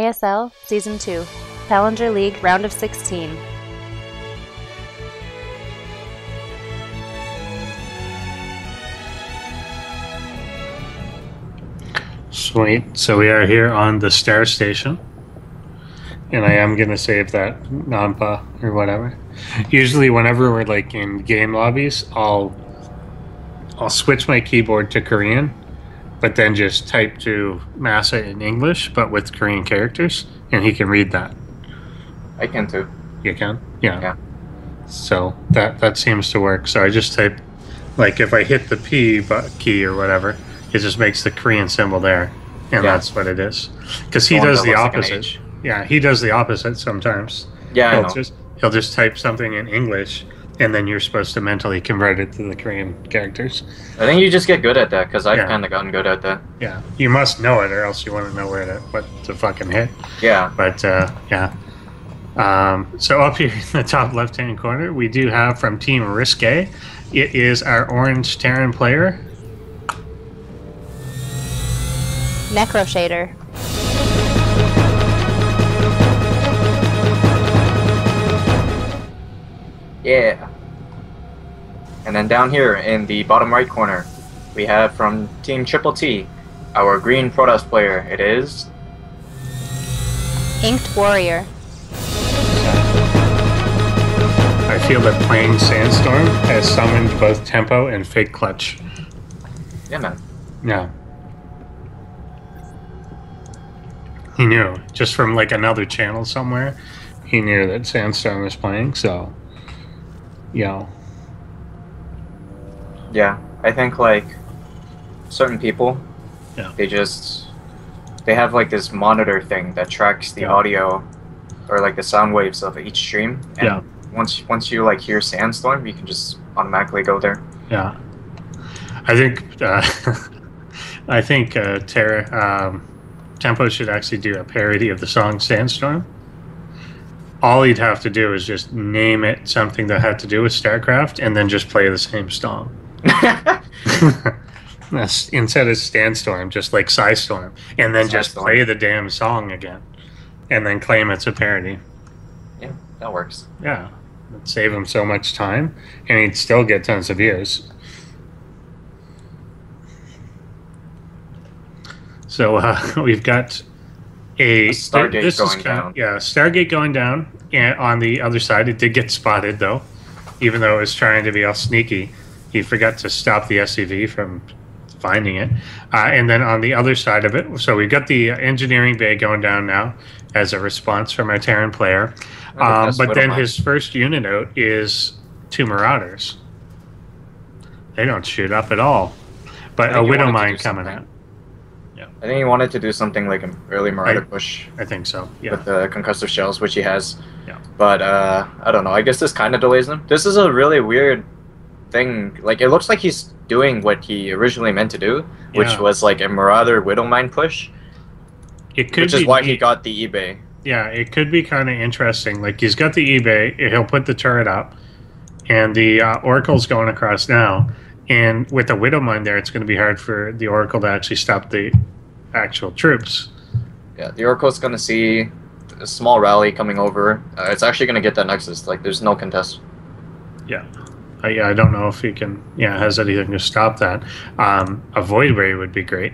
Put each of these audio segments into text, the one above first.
ASL Season 2, Challenger League Round of 16. Sweet. So we are here on the Star Station. And I am going to save that Nampa or whatever. Usually whenever we're like in game lobbies, I'll switch my keyboard to Korean, but then just type to Massa in English, but with Korean characters, and he can read that. I can too. You can? Yeah. Yeah. So that seems to work. So I just type, like if I hit the P key or whatever, it just makes the Korean symbol there, and that's what it is. Because he does the opposite. Yeah, he does the opposite sometimes. Yeah, I know. He'll just type something in English, and then you're supposed to mentally convert it to the Korean characters. I think you just get good at that, because I've kind of gotten good at that. Yeah, you must know it, or else you want to know what to fucking hit. Yeah. But, yeah. So up here in the top left-hand corner, we do have from Team Risque. It is our orange Terran player. NecroShader. Yeah. And then down here in the bottom right corner, we have from Team Triple T, our green Protoss player. It is InkedWarrior. I feel that playing Sandstorm has summoned both Tempo and Fake Clutch. Yeah, man. Yeah. He knew. Just from like another channel somewhere, he knew that Sandstorm was playing, so... Yeah. Yeah, I think like certain people, they have like this monitor thing that tracks the audio or like the sound waves of each stream. And once you like hear Sandstorm, you can just automatically go there. Yeah. I think Tempo should actually do a parody of the song Sandstorm. All he'd have to do is just name it something that had to do with StarCraft, and then just play the same song. Instead of Sandstorm, just like Psystorm, and then just play the damn song again, and then claim it's a parody. Yeah, that works. Yeah, it'd save him so much time, and he'd still get tons of views. So we've got a Stargate going down. Yeah, Stargate going down. And on the other side, it did get spotted, though. Even though it was trying to be all sneaky, he forgot to stop the SCV from finding it. And then on the other side of it, so we've got the engineering bay going down now as a response from our Terran player. But then his first unit out is 2 Marauders. They don't shoot up at all. But a Widow Mine coming out. I think he wanted to do something like an early Marauder push. I think so, yeah. With the concussive shells, which he has. Yeah. But, I don't know. I guess this kind of delays him. This is a really weird thing. Like, it looks like he's doing what he originally meant to do, which was like a Marauder Widow Mine push. Which is why he got the eBay. Yeah, it could be kind of interesting. Like, he's got the eBay, he'll put the turret up, and the Oracle's going across now. And with the Widow Mine there, it's going to be hard for the Oracle to actually stop the actual troops. Yeah, the Oracle's going to see a small rally coming over. It's actually going to get that Nexus. Like, there's no contest. Yeah. I don't know if he can, has anything to stop that. A Void Ray would be great.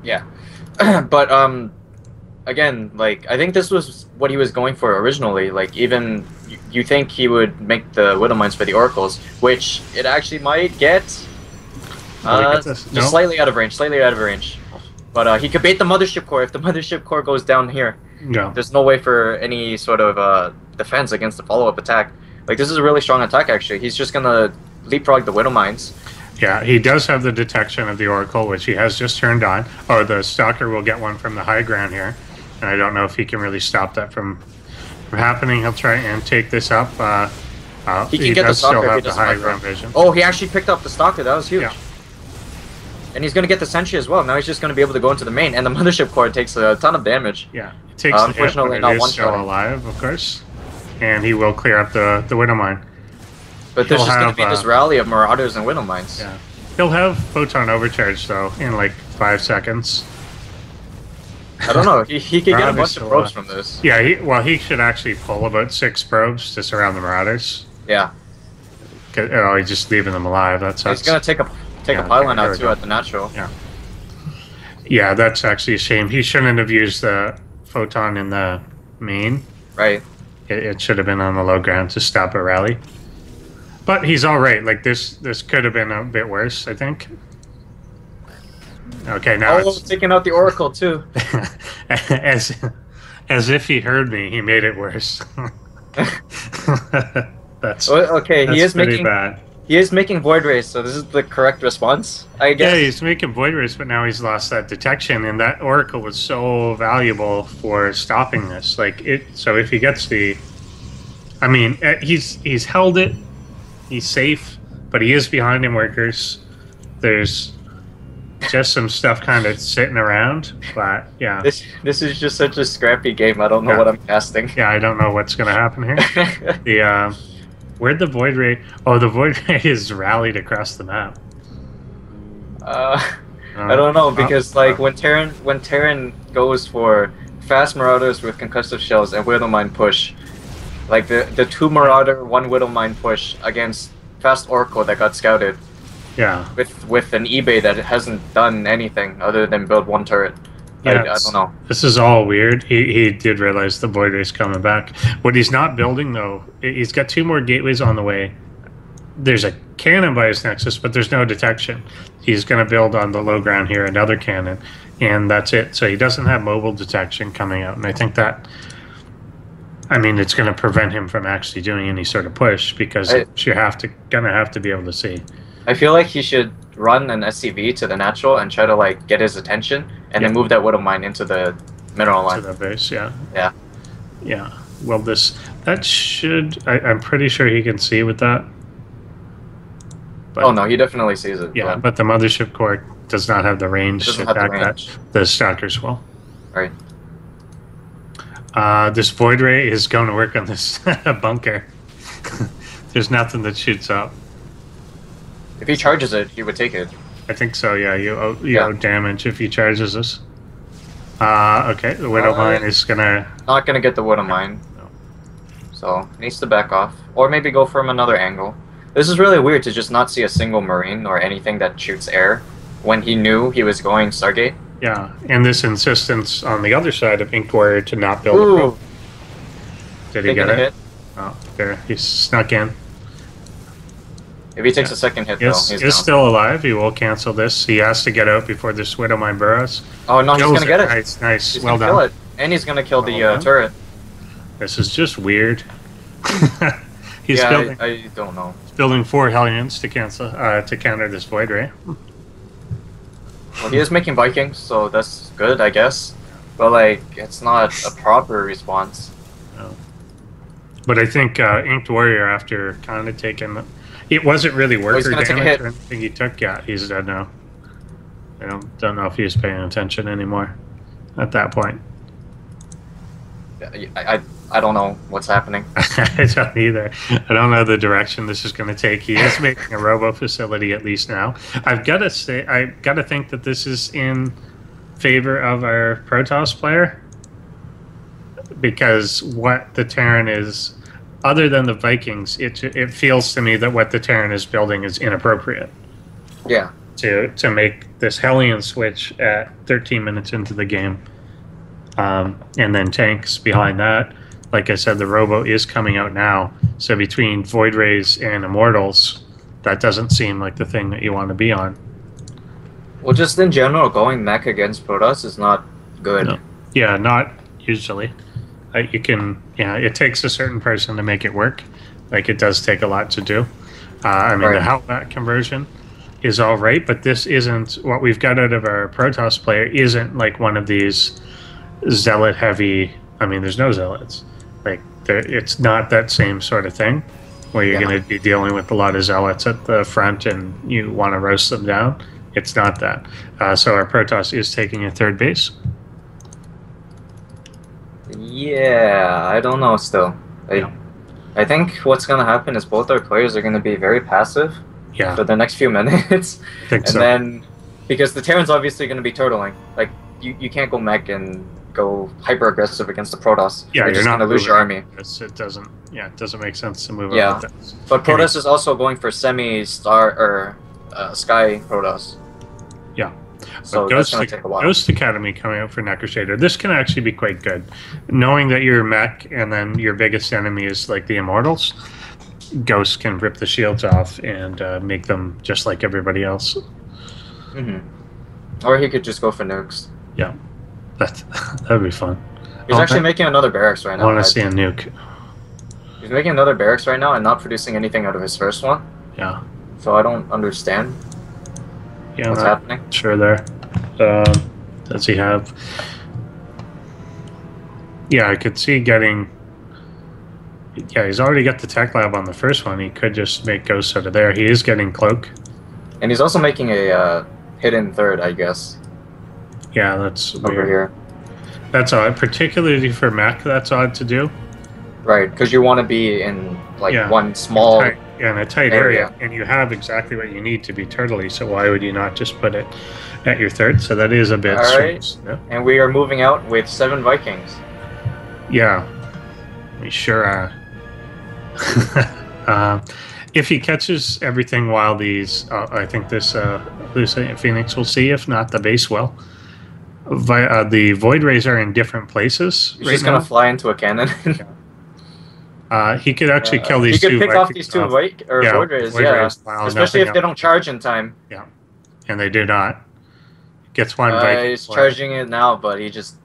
Yeah. But, again, like, I think this was what he was going for originally. Like, even you think he would make the Widow Mines for the Oracles, which it actually might get just slightly out of range. But he could bait the Mothership Core if the Mothership Core goes down here. Yeah. There's no way for any sort of defense against the follow-up attack. Like, this is a really strong attack, actually. He's just going to leapfrog the Widow Mines. Yeah, he does have the detection of the Oracle, which he has just turned on. Oh, the Stalker will get one from the high ground here. And I don't know if he can really stop that from happening. He'll try and take this up. He can get the Stalker still if he have the doesn't high like ground vision. Oh, he actually picked up the Stalker. That was huge. Yeah. And he's going to get the Sentry as well. Now he's just going to be able to go into the main. And the Mothership Core takes a ton of damage. Yeah, it takes the hit, but it is still alive, of course. And he will clear up the Widow Mine. But there's just going to be this rally of Marauders and Widow Mines. Yeah. He'll have Photon Overcharge, though, in like 5 seconds. I don't know. He could get a bunch of Marauders probes still, from this. Yeah, he should actually pull about 6 probes to surround the Marauders. Yeah. Oh, he's just leaving them alive. That's He's gonna take a pylon out too at the natural. Yeah. Yeah, that's actually a shame. He shouldn't have used the photon in the main. Right. It should have been on the low ground to stop a rally. But he's all right. Like this could have been a bit worse, I think. Okay, now it's taking out the Oracle too. as if he heard me. He made it worse. That's okay. That's He is pretty making bad. He is making Void Rays, so this is the correct response, I guess. Yeah, he's making Void Rays, but now he's lost that detection, and that Oracle was so valuable for stopping this. Like it. So if he gets the, I mean, he's held it. He's safe, but he is behind in workers. There's just some stuff kind of sitting around, but yeah. This is just such a scrappy game. I don't know what I'm casting. Yeah, I don't know what's gonna happen here. The where'd the Void Ray? Oh, the Void Ray is rallied across the map. I don't know because when Terran goes for fast Marauders with concussive shells and Widowmine push, like the 2 Marauder 1 Widowmine push against fast Oracle that got scouted. Yeah. With an eBay that hasn't done anything other than build 1 turret. Yeah, I don't know. This is all weird. He did realize the Void Ray's coming back. What he's not building, though, he's got 2 more gateways on the way. There's a cannon by his Nexus, but there's no detection. He's going to build on the low ground here another cannon, and that's it. So he doesn't have mobile detection coming out, and I think that, I mean, it's going to prevent him from actually doing any sort of push because you're gonna have to be able to see. I feel like he should run an SCV to the natural and try to like get his attention, and then move that Widow Mine into the mineral line. To the base, yeah. Yeah. Yeah. Well, that should. I'm pretty sure he can see with that. But, oh no, he definitely sees it. Yeah, but the mothership core does not have the range to attack that. The stalkers will. Right. This Void Ray is going to work on this bunker. There's nothing that shoots up. If he charges it, he would take it. I think so, yeah. You owe damage if he charges us. Okay, the Widow Mine is gonna... Not gonna get the Widow Mine. No. So, needs to back off. Or maybe go from another angle. This is really weird to just not see a single Marine or anything that shoots air when he knew he was going Stargate. Yeah, and this insistence on the other side of InkedWarrior to not build a probe. Did he get it? Hit. Oh, there. He snuck in. If he takes a second hit, though, he's down. Still alive. He will cancel this. He has to get out before this Widow Mine burrows. Oh, no, he's going to get it. Nice. He's well done. Kill it. And he's going to kill the turret. This is just weird. He's building, I don't know. He's building 4 Hellions to counter this Void Ray. Well, he is making Vikings, so that's good, I guess. But, like, it's not a proper response. No. But I think InkedWarrior, after kind of taking... It wasn't really worker damage or anything he took. Yeah, he's dead now. I don't know if he was paying attention anymore at that point. I don't know what's happening. I don't either. I don't know the direction this is going to take. He is making a robo facility at least now. I've got to think that this is in favor of our Protoss player, because what the Terran is, other than the Vikings, it feels to me that what the Terran is building is inappropriate. Yeah. To make this Hellion switch at 13 minutes into the game, and then tanks behind that. Like I said, the Robo is coming out now. So between Void Rays and Immortals, that doesn't seem like the thing that you want to be on. Well, just in general, going mech against Protoss is not good. No. Yeah, not usually. It takes a certain person to make it work. Like, it does take a lot to do. I mean, the Hellbat conversion is all right, but this isn't... What we've got out of our Protoss player isn't like one of these zealot-heavy... I mean, there's no zealots. Like, it's not that same sort of thing where you're going to be dealing with a lot of zealots at the front and you want to roast them down. It's not that. So our Protoss is taking a third base. Yeah, I don't know still. I think what's going to happen is both our players are going to be very passive for the next few minutes. I think so. Then, because the Terran's obviously going to be turtling. Like, you can't go mech and go hyper aggressive against the Protoss. Yeah, you're just not gonna lose your army. It doesn't. Yeah, it doesn't make sense to move. Yeah, out like that. but Protoss is also going for semi-star or Sky Protoss. Yeah. So that's gonna take a while. Ghost Academy coming out for NecroShader. This can actually be quite good, knowing that you're mech and then your biggest enemy is like the Immortals. Ghost can rip the shields off and make them just like everybody else. Or he could just go for nukes. Yeah, that'd be fun. He's actually making another barracks right now. I want to see a nuke. He's making another barracks right now and not producing anything out of his first one. Yeah. So I don't understand what's happening. Sure there. Does he have... Yeah, I could see getting... Yeah, he's already got the tech lab on the first one. He could just make ghosts out of there. He is getting cloak. And he's also making a hidden third, I guess. Yeah, that's over weird. here. That's odd, particularly for mech. That's odd to do. Right, because you want to be in like one small in a tight area, and you have exactly what you need to be turtley. So why would you not just put it at your third? So that is a bit strange. Right. Yeah. And we are moving out with 7 Vikings. Yeah, we sure are. If he catches everything while these, I think this Phoenix will see. If not, the base will. The Void Rays are in different places. He's just gonna fly into a cannon. He could actually kill these two. He could pick off these two Void Rays, especially if they don't charge in time. Yeah, and they do not. Gets one Viking. He's charging it now, but he just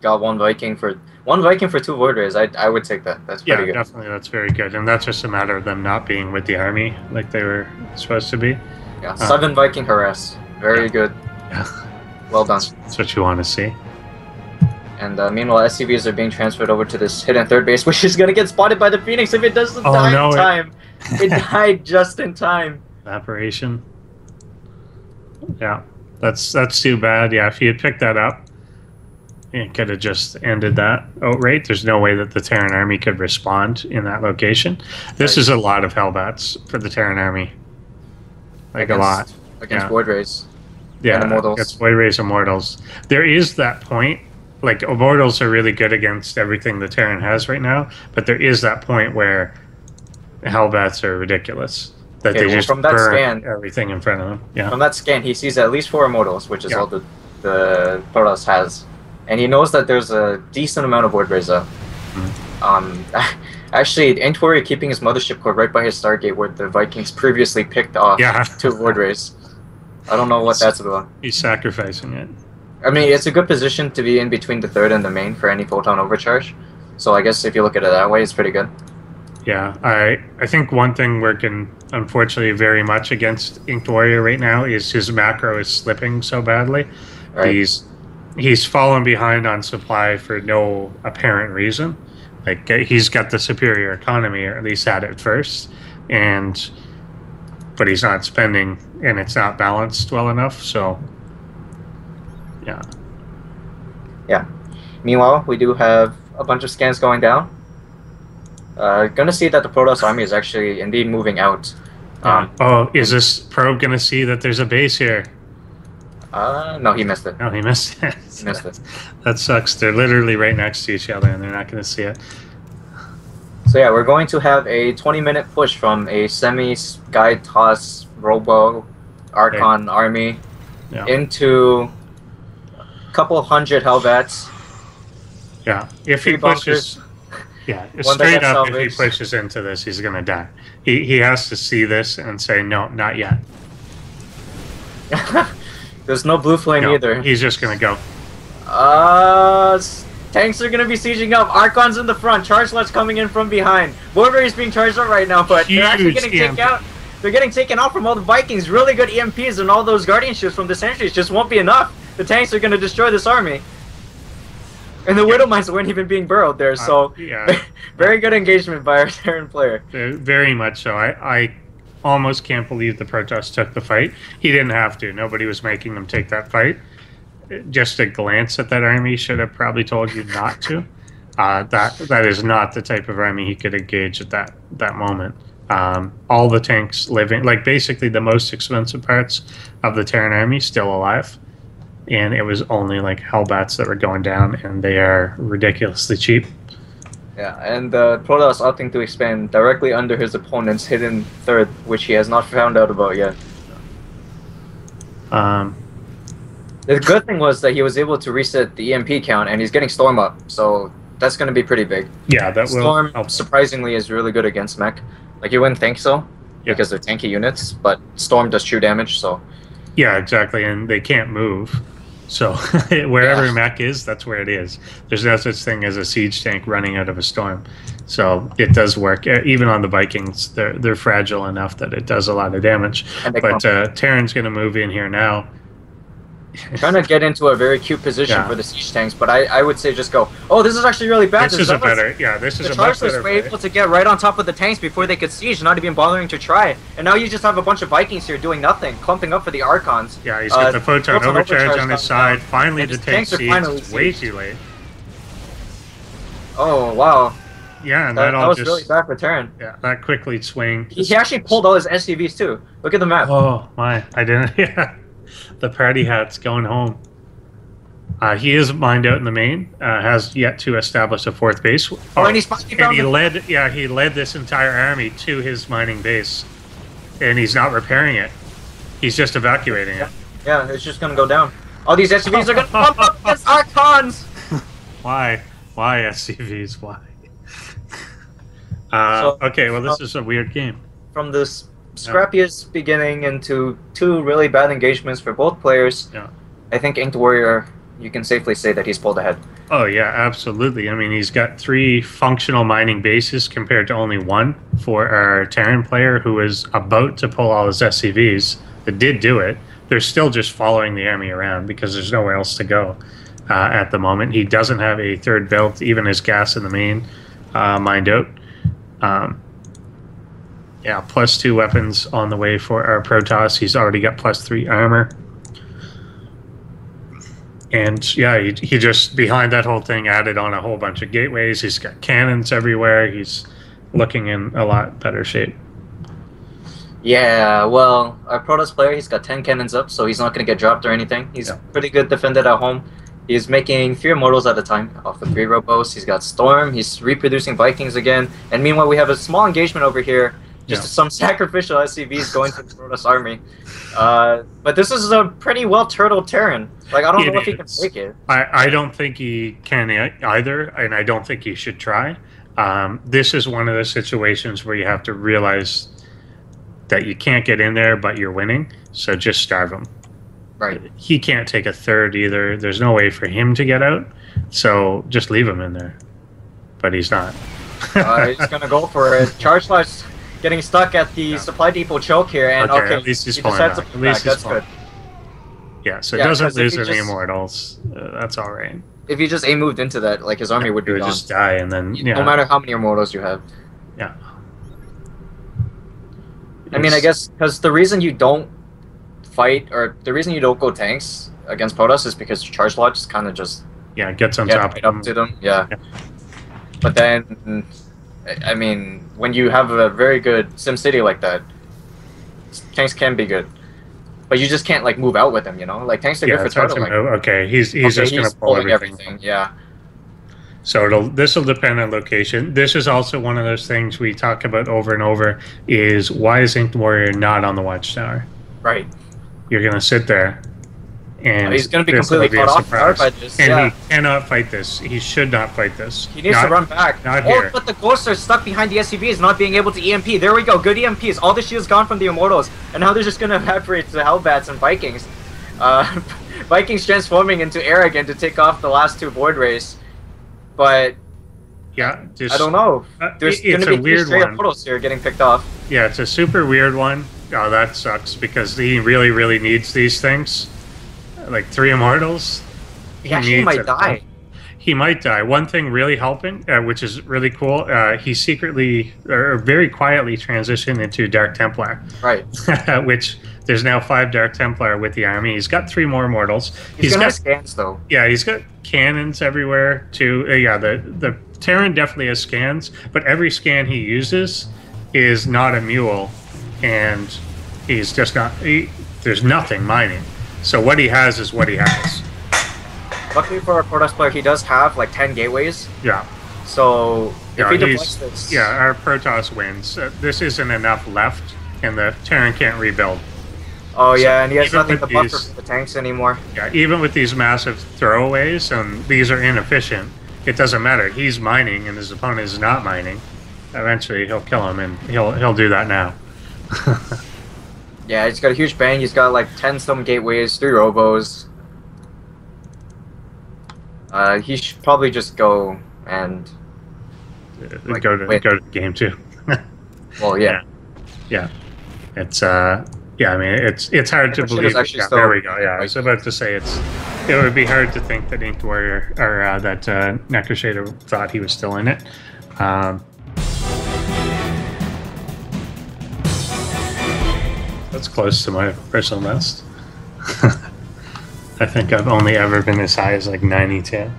got one Viking for 2 Void Rays. I would take that. That's pretty good. Yeah, definitely, that's very good, and that's just a matter of them not being with the army like they were supposed to be. Yeah, 7 Viking harass. Very good. Yeah. Well done. That's what you want to see. And meanwhile, SCVs are being transferred over to this hidden third base, which is going to get spotted by the Phoenix if it doesn't die in time. It died just in time. Evaporation. Yeah, that's too bad. Yeah, if he had picked that up, it could have just ended that outright. There's no way that the Terran army could respond in that location. This is a lot of Hellbats for the Terran army. Like a lot. Against Void Rays. Yeah, Immortals. Against Void Rays Immortals. There is that point. Like, Immortals are really good against everything the Terran has right now, but there is that point where Hellbats are ridiculous. That they just burn everything in front of them. Yeah. From that scan, he sees at least 4 Immortals, which is all the Protoss has. And he knows that there's a decent amount of Void Rays up. Actually, InkedWarrior keeping his mothership core right by his Stargate where the Vikings previously picked off 2 Void Rays. I don't know what that's about. He's sacrificing it. I mean, it's a good position to be in between the third and the main for any photon overcharge. So I guess if you look at it that way, it's pretty good. Yeah, I think one thing working, unfortunately, very much against InkedWarrior right now is his macro is slipping so badly. Right. He's fallen behind on supply for no apparent reason. Like, he's got the superior economy, or at least had it first, but he's not spending, and it's not balanced well enough, so... Yeah. Meanwhile, we do have a bunch of scans going down. Gonna see that the Protoss army is actually indeed moving out. Is this probe gonna see that there's a base here? No, he missed it. No, he missed it. He missed it. That sucks. They're literally right next to each other, and they're not gonna see it. So yeah, we're going to have a 20-minute push from a semi-Sky Toss Robo Archon army into couple of 100 Hellbats. Yeah, if he pushes, straight up, if he pushes into this, he's gonna die. He has to see this and say, no, not yet. There's no blue flame either. He's just gonna go. Tanks are gonna be sieging up. Archon's in the front. Chargelet's coming in from behind. Border is being charged up right now, but they're actually getting taken out. They're getting taken out from all the Vikings. Really good EMPs and all those guardianships from the sentries just won't be enough. The tanks are going to destroy this army. And the Widow Mines weren't even being burrowed there, so very good engagement by our Terran player. Very much so. I almost can't believe the Protoss took the fight. He didn't have to. Nobody was making them take that fight. Just a glance at that army should have probably told you not to. That is not the type of army he could engage at that moment. All the tanks living, like basically the most expensive parts of the Terran army still alive. and it was only like Hellbats that were going down, and they are ridiculously cheap. Yeah, and Protoss opting to expand directly under his opponent's hidden third, which he has not found out about yet. The good thing was that he was able to reset the EMP count, and he's getting Storm up, so that's going to be pretty big. Yeah, that Storm, will help. surprisingly, is really good against mech. Like, you wouldn't think so, because they're tanky units, but Storm does true damage, so... Yeah, exactly, and they can't move. So wherever mech is, that's where it is. There's no such thing as a siege tank running out of a storm. So it does work. Even on the Vikings, they're fragile enough that it does a lot of damage. But Terran's going to move in here now. Trying to get into a very cute position for the siege tanks, but I would say just go. Oh, this is actually really bad. This is a better, this is a much better. The Chargers were able to get right on top of the tanks before they could siege, not even bothering to try. And now you just have a bunch of Vikings here doing nothing, clumping up for the Archons. Yeah, he's got the photon overcharge on his side. Finally, the tank siege. It's way too late. Oh wow. Yeah, and that was really bad for Terran. Yeah, that quickly swing. He actually pulled all his SCVs too. Look at the map. Oh my, I didn't. Yeah. The party hat's going home. He is mined out in the main. Has yet to establish a fourth base. And he led this entire army to his mining base, and he's not repairing it. He's just evacuating it. Yeah, it's just gonna go down. All these SCVs are gonna pump up against Archons. Why SCVs? Why? Okay, well this is a weird game. From this scrappiest beginning into two really bad engagements for both players. Yeah. I think InkedWarrior, you can safely say that he's pulled ahead. Oh yeah, absolutely. I mean, he's got 3 functional mining bases compared to only 1 for our Terran player who is about to pull all his SCVs. That did do it. They're still just following the army around because there's nowhere else to go at the moment. He doesn't have a third belt, even his gas in the main mined out. Yeah, +2 weapons on the way for our Protoss. He's already got +3 armor. And yeah, he just, behind that whole thing, added on a whole bunch of gateways. He's got cannons everywhere. He's looking in a lot better shape. Yeah, well, our Protoss player, he's got 10 cannons up, so he's not going to get dropped or anything. He's pretty good defended at home. He's making 3 immortals at a time off the 3 robos. He's got Storm. He's reproducing Vikings again. And meanwhile, we have a small engagement over here. Just some sacrificial SCVs going to the Protoss army. But this is a pretty well-turtled Terran. Like, I don't know if he can take it. I don't think he can either, and I don't think he should try. This is one of the situations where you have to realize that you can't get in there, but you're winning, so just starve him. Right. He can't take a third either. There's no way for him to get out, so just leave him in there. But he's not. He's going to go for it. Charge Slash getting stuck at the supply depot choke here, and at least he's pulling back. At least that's good. Yeah, so it doesn't lose any immortals. That's all right. If he just moved into that, like, his army would be gone. Just die, and then no matter how many immortals you have. Yeah. I mean, I guess because the reason you don't fight, or the reason you don't go tanks against Protoss is because Charge Lodge is kind of just gets on top right up to them. Yeah. But then, I mean, when you have a very good SimCity like that, tanks can be good. But you just can't, like, move out with them, you know? Like, tanks are good for turtle. Okay, he's just going to pull everything. Yeah. So this will depend on location. This is also one of those things we talk about over and over, is why is InkedWarrior not on the Watchtower? Right. You're going to sit there, and he's going to be completely caught off guard by this. And he cannot fight this. He should not fight this. He needs to run back. Not here. But the ghosts are stuck behind the SCVs, not being able to EMP. There we go. Good EMPs. All the shields gone from the Immortals. And now they're just going to evaporate to Hellbats and Vikings. Vikings transforming into air again to take off the last 2 Void Rays. But I don't know. There's going to be 3 straight Immortals here getting picked off. Yeah, it's a super weird one. Oh, that sucks, because he really, really needs these things. Like 3 immortals. He actually might die. He might die. One thing really helping, which is really cool, he secretly, or very quietly transitioned into Dark Templar. Right. Which, there's now 5 Dark Templar with the army. He's got 3 more immortals. He's got scans, though. Yeah, he's got cannons everywhere, too. The Terran definitely has scans, but every scan he uses is not a mule, and he's just not... there's nothing mining. So what he has is what he has. Luckily for a Protoss player, he does have like 10 gateways. Yeah. So if he he's- deflects this, yeah, our Protoss wins. This isn't enough left, and the Terran can't rebuild. oh So yeah, and he has even nothing to with buffer these- for the tanks anymore. Yeah, even with these massive throwaways, and these are inefficient, it doesn't matter. He's mining, and his opponent is not mining. Eventually, he'll kill him, and he'll do that now. Yeah, he's got a huge bang. He's got like 10 some gateways, 3 robos. He should probably just go and like, go to game 2. well, yeah. Yeah. It's yeah, I mean it's hard to NecroShader's believe. actually Yeah, still- there we go. Yeah, I was about to say it would be hard to think that InkedWarrior or that NecroShader thought he was still in it. That's close to my personal best. I think I've only ever been as high as like 92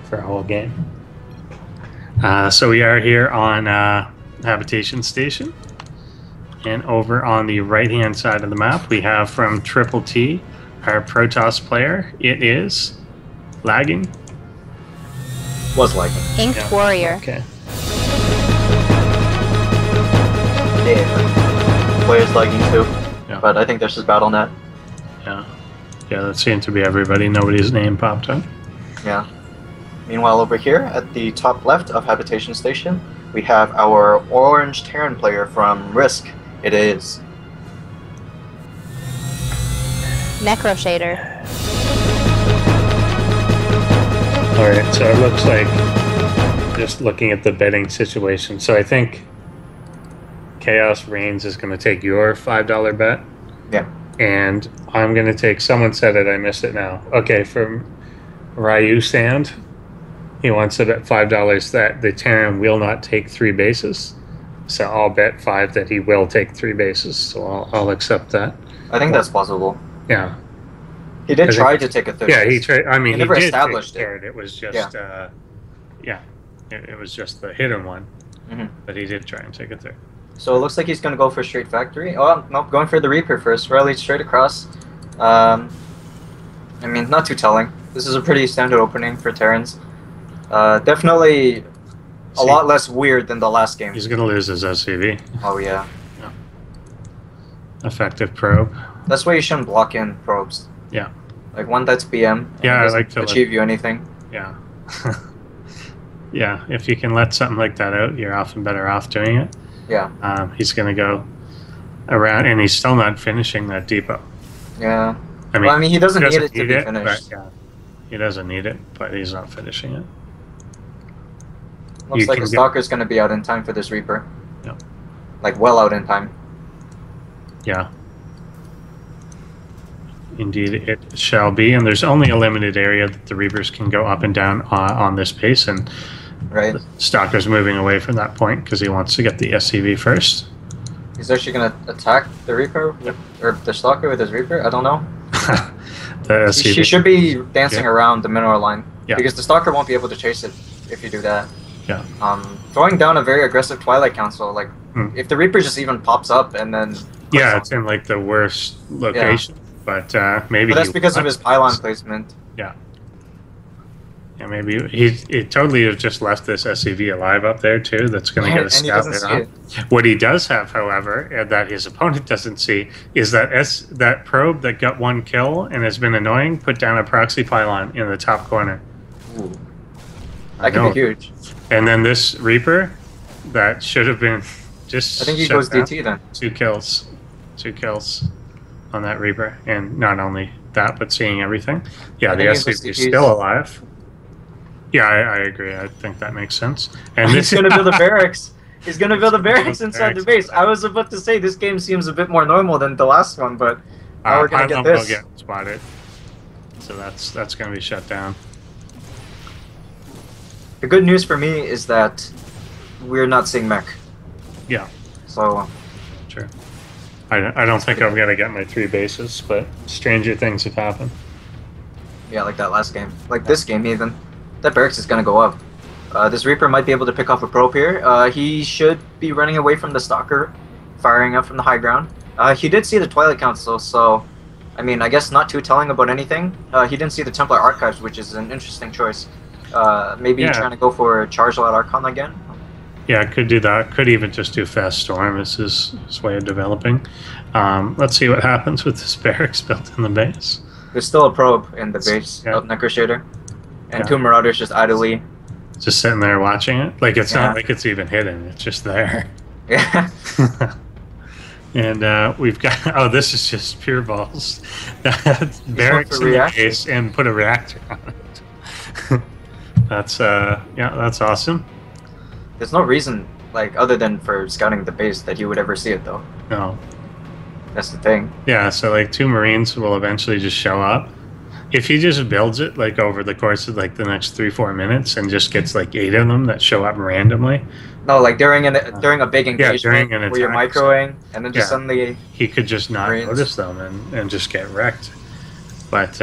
for a whole game. So we are here on Habitation Station. And over on the right-hand side of the map, we have from Triple T, our Protoss player. It is lagging. Was lagging. InkedWarrior. Okay. Yeah. Players lagging too. Yeah. But I think this is BattleNet. Yeah. Yeah, that seemed to be everybody. Nobody's name popped up. Yeah. Meanwhile, over here at the top left of Habitation Station, we have our orange Terran player from Risk. It is NecroShader. All right, so it looks like just looking at the betting situation. So I think Chaos Reigns is going to take your $5 bet. yeah. And I'm going to take, someone said it, I missed it now. Okay, from Ryu Sand, he wants to bet $5 that the Terran will not take 3 bases. So I'll bet 5 that he will take 3 bases. So I'll accept that. I think that's possible. Yeah. He did I think- try to take a third. Yeah, he base. tried. I mean, He never did established take it. third. It was just, yeah, it was just the hidden one. Mhm. But he did try and take a third. So it looks like he's going to go for straight factory. Oh, nope, going for the Reaper first. Rally straight across. I mean, not too telling. This is a pretty standard opening for Terrans. Definitely a lot less weird than the last game. He's going to lose his SCV. Oh, yeah. Effective probe. That's why you shouldn't block in probes. Yeah. Like one that's BM. and Yeah, it I doesn't like to achieve you anything. Yeah. Yeah, if you can let something like that out, you're often better off doing it. Yeah. He's going to go around, and he's still not finishing that depot. Yeah. I mean, Well, I mean, he doesn't need it to be but finished. yeah, he doesn't need it, but he's not finishing it. Looks You like can the get- Stalker's going to be out in time for this Reaper. Yeah. Like, well out in time. Yeah. Indeed, it shall be. And there's only a limited area that the Reapers can go up and down on this pace, and Right? Stalker's moving away from that point because he wants to get the SCV first. He's actually going to attack the Reaper, or the Stalker with his Reaper? I don't know. The SCV. She should be dancing Yeah. around the mineral line. Yeah. Because the Stalker won't be able to chase it if you do that. Yeah. Throwing down a very aggressive Twilight Council, like, Hmm. if the Reaper just even pops up and then... Yeah, it's in like the worst location, but maybe But that's he because of wants- his pylon placement. Yeah. Yeah, maybe he totally has just left this SCV alive up there too. That's going to get a And he scout doesn't there see on. What he does have, however, and that his opponent doesn't see, is that that probe that got 1 kill and has been annoying put down a proxy pylon in the top corner. Ooh. I That could know. be huge. And then this Reaper that should have been just I think he shut goes down. DT then. 2 kills on that Reaper, and not only that, but seeing everything. Yeah, I the think he goes SCV is DTs. still alive. Yeah, I agree. I think that makes sense. And He's this gonna build a barracks. He's gonna build a barracks inside the Barracks. base. I was about to say this game seems a bit more normal than the last one, but now we're gonna get Pylon will this. get spotted, so that's going to be shut down. The good news for me is that we're not seeing mech. Yeah, So sure. I don't think I'm going to get my 3 bases, but stranger things have happened. yeah, like that last game, like this game even. That barracks is gonna go up. This Reaper might be able to pick off a probe here. He should be running away from the Stalker, firing up from the high ground. He did see the Twilight Council, so I mean, I guess not too telling about anything. He didn't see the Templar Archives, which is an interesting choice. Maybe trying to go for Charge Lot Archon again? Yeah, could do that. Could even just do Fast Storm as his way of developing. Let's see what happens with this barracks built in the base. There's still a probe in the base of NecroShader. And 2 Marauders just idly. Just sitting there watching it. Like, it's not like it's even hidden. It's just there. Yeah. And we've got... Oh, this is just pure balls. Barracks in the base and put a reactor on it. That's, yeah, that's awesome. There's no reason, like, other than for scouting the base that you would ever see it, though. No. That's the thing. Yeah, so, like, 2 Marines will eventually just show up. If he just builds it, like, over the course of, like, the next 3-4 minutes and just gets, like, 8 of them that show up randomly. No, like, during a big engagement during an where you're attack, microing, and then just suddenly... He could just not Marines. notice them and just get wrecked. But,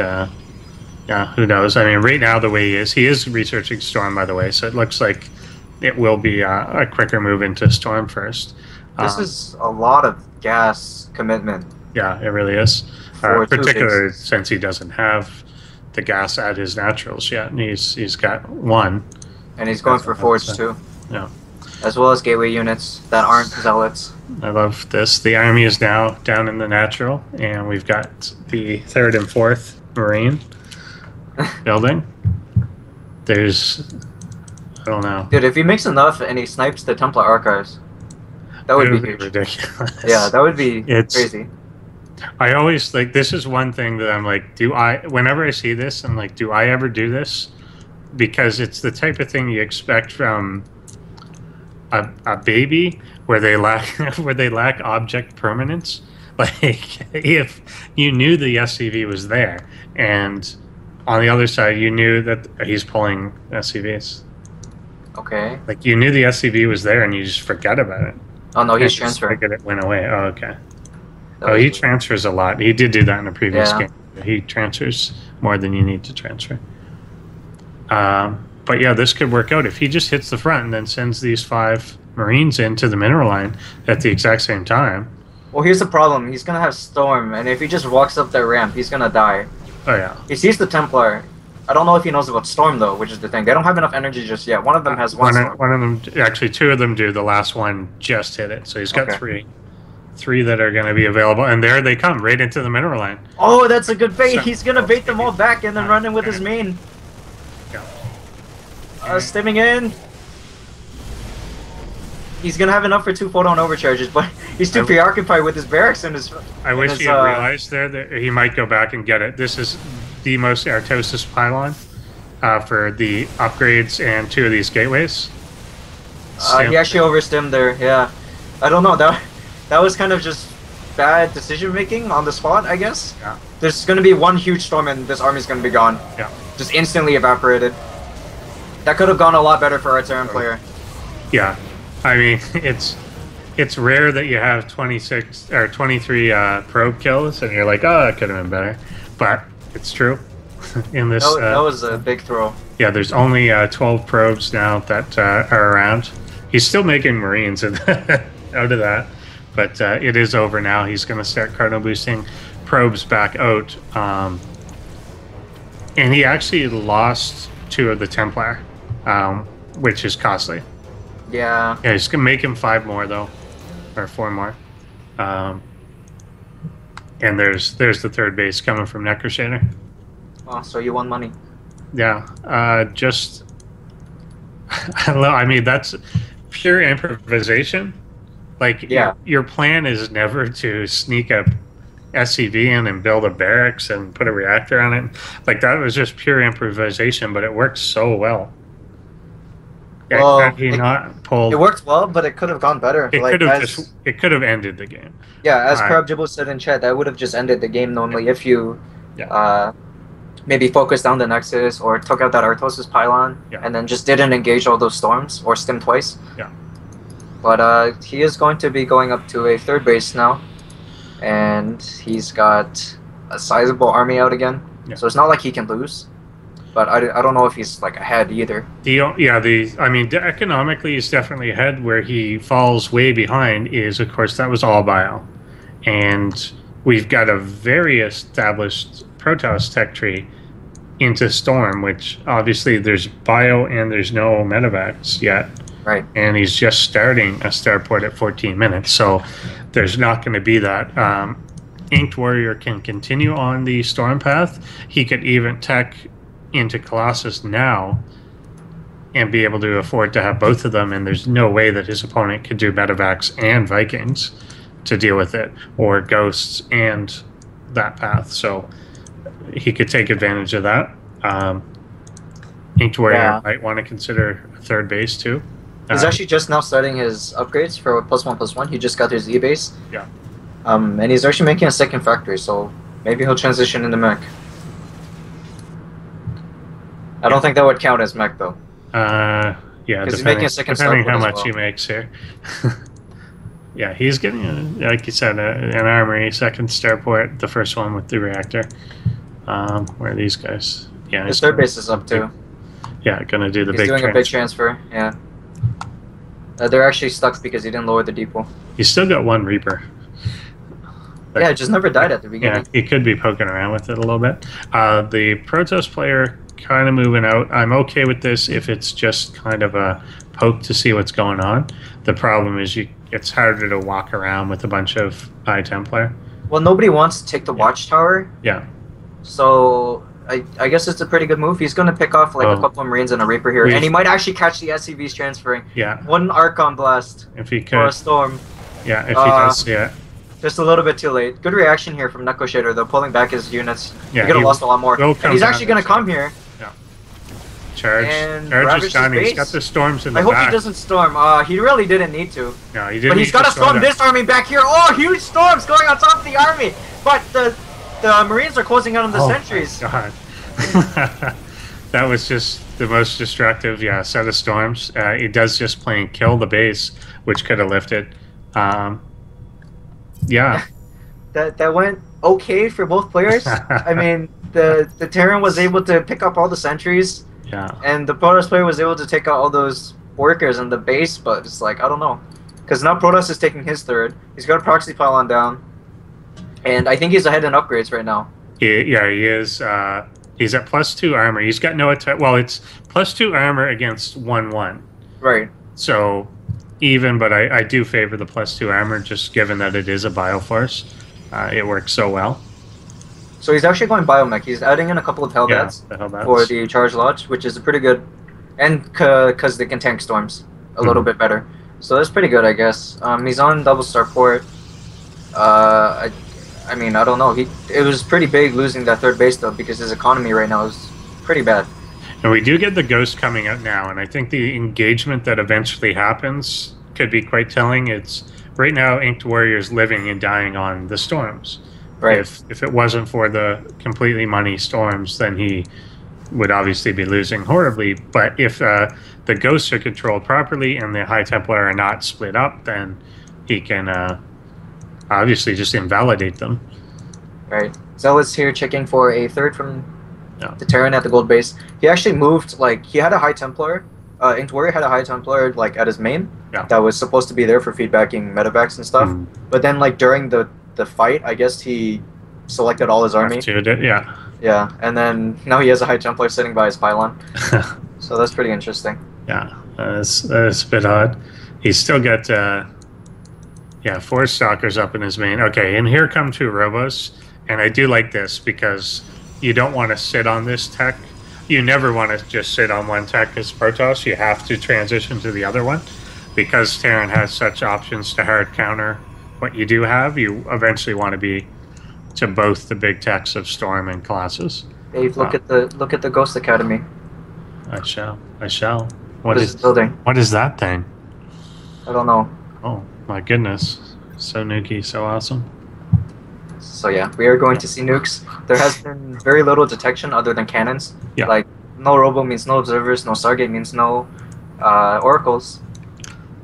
yeah, who knows? I mean, right now, the way he is researching Storm, by the way, so it looks like it will be a quicker move into Storm first. This is a lot of gas commitment. Yeah, it really is. Particularly since he doesn't have the gas at his naturals yet, and he's got 1. And he's going for Forge too. Yeah. As well as gateway units that aren't zealots. I love this. The army is now down in the natural, and we've got the 3rd and 4th Marine building. There's... I don't know. Dude, if he makes enough and he snipes the Templar Archives, that would be huge. Ridiculous. Yeah, that would be crazy. I always, like, this is one thing that I'm like, whenever I see this, I'm like, do I ever do this? Because it's the type of thing you expect from a baby where they lack object permanence. Like, if you knew the SCV was there, and on the other side you knew that he's pulling SCVs. Okay. Like, you knew the SCV was there and you just forgot about it. Oh no, he's transferring. It went away. Oh, okay. Oh, he transfers a lot. He did do that in a previous game. He transfers more than you need to transfer. But yeah, this could work out. If he just hits the front and then sends these 5 Marines into the mineral line at the exact same time. Well, here's the problem. He's going to have Storm, and if he just walks up that ramp, he's going to die. Oh, yeah. He sees the Templar. I don't know if he knows about Storm, though, which is the thing. They don't have enough energy just yet. One of them has one Storm. One of them, actually 2 of them do. The last one just hit it. So he's got 3. 3 that are going to be available, and there they come, right into the mineral line. Oh, that's a good bait. He's going to bait them all back and then run in with his main. Yeah. Stimming in. He's going to have enough for 2 photon overcharges, but he's too preoccupied with his barracks and his... I wish he had realized there that he might go back and get it. This is the most Artosis pylon for the upgrades and 2 of these gateways. He actually overstimmed there, yeah. I don't know, that was kind of just bad decision making on the spot, I guess. Yeah. There's going to be one huge storm and this army's going to be gone. Yeah. Just instantly evaporated. That could have gone a lot better for our Terran player. Yeah. I mean, it's rare that you have 26 or 23 probe kills and you're like, oh, that could have been better. But it's true. In this, that was a big throw. Yeah, there's only 12 probes now that are around. He's still making Marines out of that, but it is over now. He's going to start cardinal boosting probes back out. And he actually lost 2 of the Templar, which is costly. Yeah. Yeah, he's going to make him 5 more, though. Or 4 more. And there's the 3rd base coming from NecroShader. Oh, so you won money. Yeah. Just... I don't know. I mean, that's pure improvisation. Like, yeah. Your plan is never to sneak a SCV in and build a barracks and put a reactor on it. Like, that was just pure improvisation, but it worked so well. Well, had he not pulled... It worked well, but it could have gone better. It could have ended the game. Yeah, as Crab Jibble said in chat, that would have just ended the game normally if you maybe focused on the Nexus or took out that Artosis pylon and then just didn't engage all those storms or stim twice. Yeah. But he is going to be going up to a 3rd base now, and he's got a sizable army out again. Yeah. So it's not like he can lose. But I don't know if he's like ahead either. I mean, economically he's definitely ahead. Where he falls way behind is, of course, that was all bio, and we've got a very established Protoss tech tree into Storm, which obviously there's bio and there's no medevacs yet. Right. And he's just starting a starport at 14 minutes, so there's not going to be that. InkedWarrior can continue on the Storm path. He could even tech into Colossus now and be able to afford to have both of them, and there's no way that his opponent could do medevacs and Vikings to deal with it, or Ghosts and that path. So he could take advantage of that. InkedWarrior might want to consider a third base too. He's actually just now starting his upgrades for +1/+1. He just got his E base. Yeah. And he's actually making a second factory, so maybe he'll transition into mech. I don't think that would count as mech though. Yeah, because he's making a second depending how starport as much he makes here. Yeah, he's getting, like you said, an armory, second starport, the first one with the reactor. Where are these guys? Yeah, his third base is up too. Yeah, gonna do the he's big doing a big transfer, yeah. They're actually stuck because he didn't lower the depot. He's still got one Reaper. But, yeah, it just never died at the beginning. Yeah, he could be poking around with it a little bit. The Protoss player kind of moving out. I'm okay with this if it's just kind of a poke to see what's going on. The problem is it's harder to walk around with a bunch of High Templar. Well, nobody wants to take the watchtower. Yeah. So I guess it's a pretty good move. He's going to pick off like a couple of Marines and a Reaper here, and he might actually catch the SCVs transferring. Yeah. One Archon blast. If he could. Or a Storm. Yeah, if he does, yeah. Just a little bit too late. Good reaction here from NecroShader, though, pulling back his units. Yeah, he could have lost a lot more. And he's actually going to come here. Yeah. Charge. And Charge is done. He's got the storms in the back. I back. hope he doesn't storm. He really didn't need to. No, he didn't. But he's got to storm this army back here. Oh, huge storms going on top of the army. But the Marines are closing out on the sentries. Oh, God. That was just the most destructive, set of storms. It does just plain kill the base, which could have lifted. Yeah. That went okay for both players. I mean, the Terran was able to pick up all the sentries. Yeah. And the Protoss player was able to take out all those workers in the base, but it's like, I don't know. Because now Protoss is taking his third. He's got a proxy pylon down. And I think he's ahead in upgrades right now. Yeah, he is. He's at +2 armor. He's got no attack. Well, it's +2 armor against 1/1. Right. So even, but I do favor the +2 armor, just given that it is a Bioforce. It works so well. So he's actually going biomech. He's adding in a couple of Hellbats for the Charge Lodge, which is a pretty good, and because they can tank storms a little bit better. So that's pretty good, I guess. He's on double starport. I mean, I don't know. It was pretty big losing that third base though, because his economy right now is pretty bad. And we do get the Ghost coming out now, and I think the engagement that eventually happens could be quite telling. It's right now InkedWarrior is living and dying on the storms. Right. If it wasn't for the completely money storms, then he would obviously be losing horribly. But if the Ghosts are controlled properly and the High Templar are not split up, then he can obviously just invalidate them. Right. Zealot's here checking for a third from the Terran at the gold base. He actually moved, like, he had a High Templar. InkedWarrior had a High Templar, like, at his main. Yeah. That was supposed to be there for feedbacking medevacs and stuff. But then, like, during the fight, I guess he selected all his army. Yeah. Yeah, and then now he has a High Templar sitting by his pylon. So that's pretty interesting. Yeah, that's a bit odd. He's still got... 4 Stalkers up in his main. Okay, and here come 2 Robos. And I do like this because you don't want to sit on this tech. You never want to just sit on one tech as Protoss. You have to transition to the other one. Because Terran has such options to hard counter what you do have, you eventually want to be to both the big techs of Storm and Colossus. Dave, look at the Ghost Academy. I shall. What is building? What is that thing? I don't know. Oh my goodness. So nukey, so awesome. So yeah, we are going to see nukes. There has been very little detection other than cannons. Yeah. Like, no robo means no observers, no Stargate means no oracles.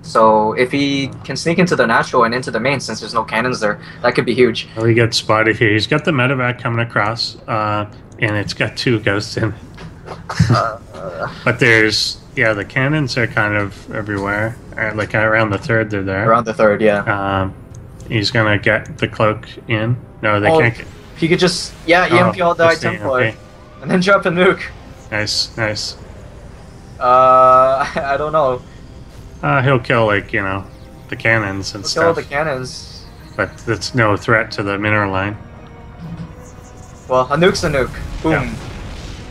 So if he can sneak into the natural and into the main, since there's no cannons there, that could be huge. Well, he gets spotted here. He's got the medevac coming across, and it's got 2 Ghosts in it. But there's, the cannons are kind of everywhere. Like around the third, they're there. Around the third, yeah. He's gonna get the cloak in. No, they can't get... He could just, EMP all the High Templar, okay. and then drop a nuke. Nice, nice. I don't know. He'll kill, like, you know, the cannons and Kill stuff. the cannons. But that's no threat to the mineral line. Well, a nuke's a nuke. Boom. Yeah.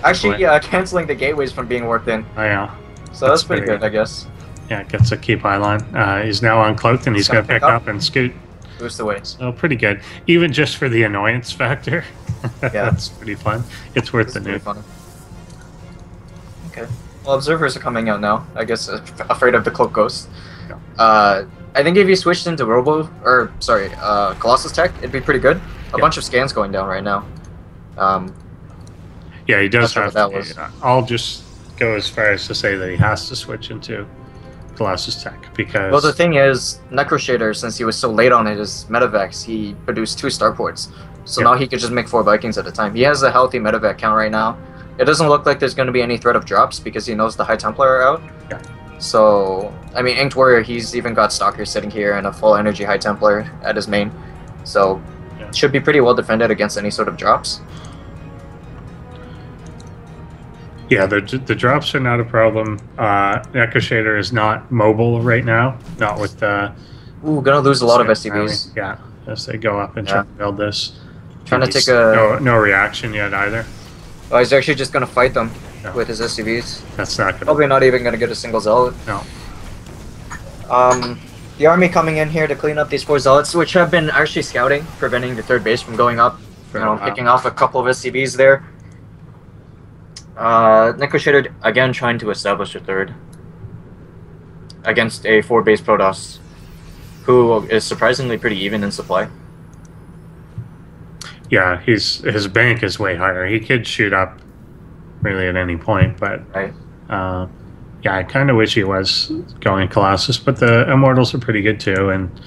Actually, canceling the gateways from being worked in. Oh, yeah. So that's pretty good, I guess. Yeah, gets a key pylon. He's now uncloaked, and he's going to pick up and scoot. Boost away. So pretty good. Even just for the annoyance factor. Yeah. That's pretty fun. It's worth the nuke. Fun. Okay. Well, observers are coming out now. I guess afraid of the cloak ghost. Yeah. I think if you switched into Colossus tech, it'd be pretty good. A bunch of scans going down right now. Yeah, he does have that was. I'll just go as far as to say that he has to switch into Colossus tech because... Well, the thing is, NecroShader, since he was so late on his medevacs, he produced 2 starports. So now he could just make 4 Vikings at a time. He has a healthy medevac count right now. It doesn't look like there's going to be any threat of drops because he knows the High Templar are out. Yeah. So, I mean, InkedWarrior, he's even got Stalker sitting here and a full energy High Templar at his main. So, should be pretty well defended against any sort of drops. Yeah, the drops are not a problem. NecroShader is not mobile right now. Not with the... Ooh, gonna lose a lot of SCVs. Yeah, as they go up and try to build this. Trying to take a... No reaction yet either. Oh, he's actually just gonna fight them with his SCVs. That's not gonna... Probably not even gonna get a single Zealot. No. The army coming in here to clean up these 4 Zealots, which have been actually scouting, preventing the 3rd base from going up. Picking off a couple of SCVs there. NecroShader again trying to establish a 3rd against a 4 base Protoss, who is surprisingly pretty even in supply. Yeah, his bank is way higher. He could shoot up really at any point, but yeah, I kind of wish he was going Colossus, but the Immortals are pretty good too, and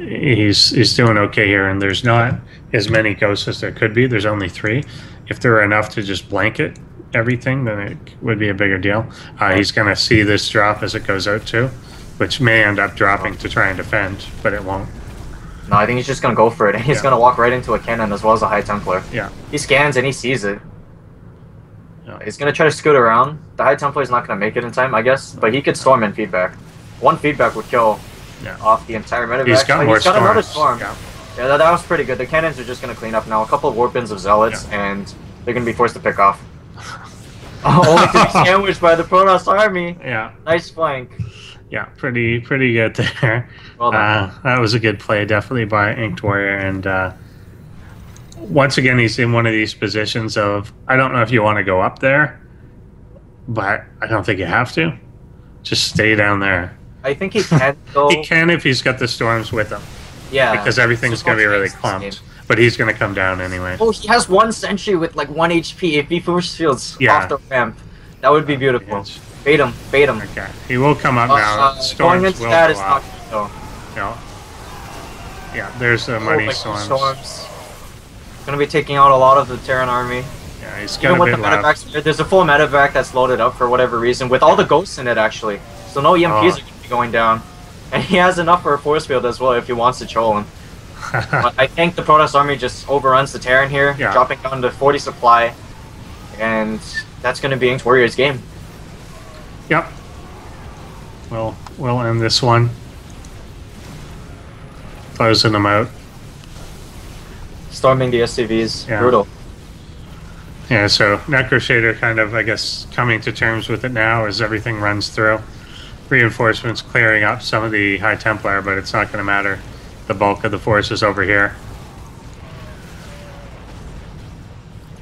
he's doing okay here. And there's not as many ghosts as there could be. There's only 3. If there were enough to just blanket everything, then it would be a bigger deal. He's going to see this drop as it goes out too, which may end up dropping to try and defend, but it won't. No, I think he's just going to go for it. And he's going to walk right into a cannon as well as a High Templar. Yeah. He scans and he sees it. Yeah. He's going to try to scoot around. The High Templar is not going to make it in time, I guess, but he could storm in feedback. 1 feedback would kill off the entire medevac. He's got more storms. Another storm. Yeah, that was pretty good. The cannons are just going to clean up now. A couple of warpins of Zealots, and they're going to be forced to pick off. Only to be sandwiched by the Protoss army. Yeah. Nice flank. Yeah, pretty good there. Well done. That was a good play, definitely by InkedWarrior. And once again, he's in one of these positions of, I don't know if you want to go up there, but I don't think you have to. Just stay down there. I think he can go. He can if he's got the storms with him. Yeah. Because everything's going to be really clumped. But he's going to come down anyway. Oh, he has 1 sentry with like 1 HP. If he force fields off the ramp, that would be beautiful. Bait him, bait him. Okay. He will come up now. Storms going into will that go is out. not good, though. No. Yeah, there's the money storms. Gonna be taking out a lot of the Terran army. Yeah, he's got a bit left. There's a full medevac that's loaded up for whatever reason, with all the ghosts in it actually. So no EMPs are gonna be going down. And he has enough for a force field as well if he wants to troll him. But I think the Protoss army just overruns the Terran here, dropping down to 40 supply. And that's gonna be InkedWarrior's game. Yep. We'll end this one. Closing them out. Storming the SCVs. Brutal. Yeah, so NecroShader kind of, I guess, coming to terms with it now as everything runs through. Reinforcements clearing up some of the High Templar, but it's not going to matter. The bulk of the force is over here.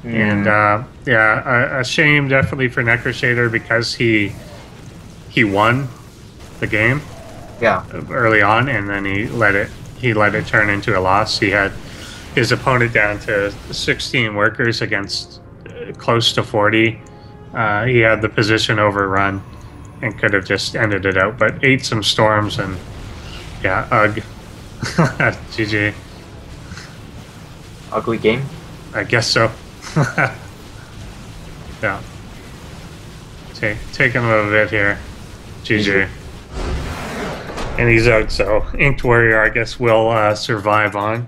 And, yeah, a shame definitely for NecroShader because he won the game early on, and then he let it turn into a loss. He had his opponent down to 16 workers against close to 40. He had the position overrun and could have just ended it out, but ate some storms and ugh. GG. Ugly game? I guess so. Yeah. Take him a bit here. GG. And he's out, so InkedWarrior, I guess, will survive on.